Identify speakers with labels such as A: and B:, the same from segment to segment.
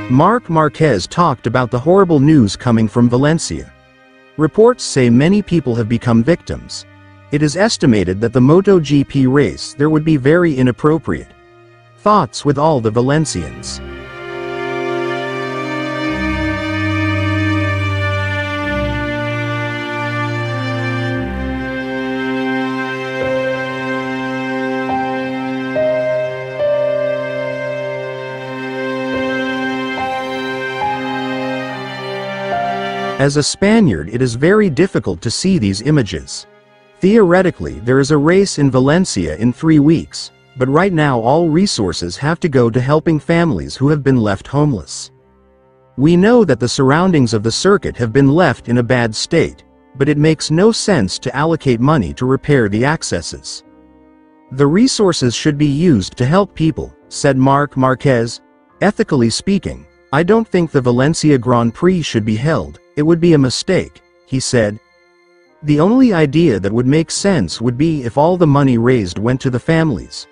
A: Marc Márquez talked about the horrible news coming from Valencia. Reports say many people have become victims. It is estimated that the MotoGP race there would be very inappropriate. Thoughts with all the Valencians. As a Spaniard, it is very difficult to see these images. Theoretically, there is a race in Valencia in 3 weeks, but right now all resources have to go to helping families who have been left homeless. We know that the surroundings of the circuit have been left in a bad state, but it makes no sense to allocate money to repair the accesses. The resources should be used to help people, said Marc Márquez. Ethically speaking, I don't think the Valencia Grand Prix should be held. It would be a mistake, he said. The only idea that would make sense would be if all the money raised went to the families.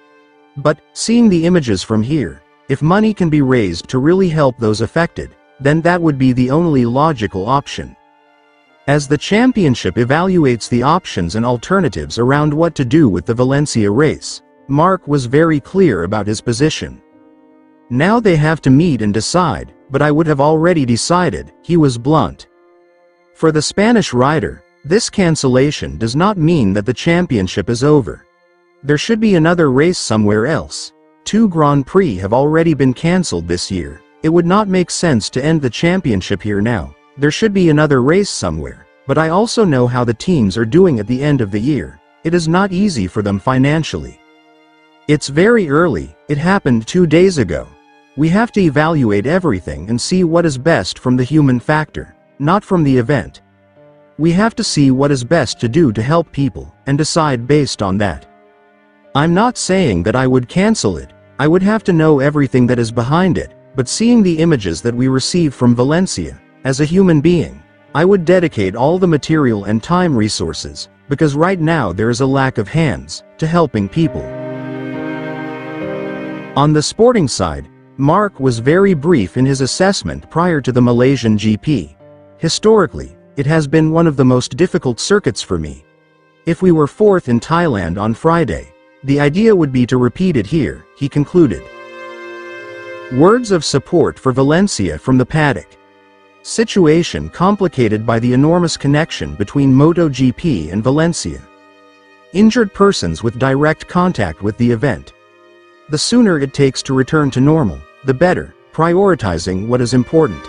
A: But, seeing the images from here, if money can be raised to really help those affected, then that would be the only logical option. As the championship evaluates the options and alternatives around what to do with the Valencia race, Marc was very clear about his position. Now they have to meet and decide, but I would have already decided, he was blunt. For the Spanish rider, this cancellation does not mean that the championship is over. There should be another race somewhere else. 2 Grand Prix have already been cancelled this year. It would not make sense to end the championship here now. There should be another race somewhere. But I also know how the teams are doing at the end of the year. It is not easy for them financially. It's very early, it happened 2 days ago. We have to evaluate everything and see what is best from the human factor, not from the event. We have to see what is best to do to help people, and decide based on that. I'm not saying that I would cancel it. I would have to know everything that is behind it, but seeing the images that we receive from Valencia, as a human being, I would dedicate all the material and time resources, because right now there is a lack of hands, to helping people. On the sporting side, Marc was very brief in his assessment prior to the Malaysian GP. Historically, it has been one of the most difficult circuits for me. If we were 4th in Thailand on Friday, the idea would be to repeat it here, he concluded. Words of support for Valencia from the paddock. Situation complicated by the enormous connection between MotoGP and Valencia. Injured persons with direct contact with the event. The sooner it takes to return to normal, the better, prioritizing what is important.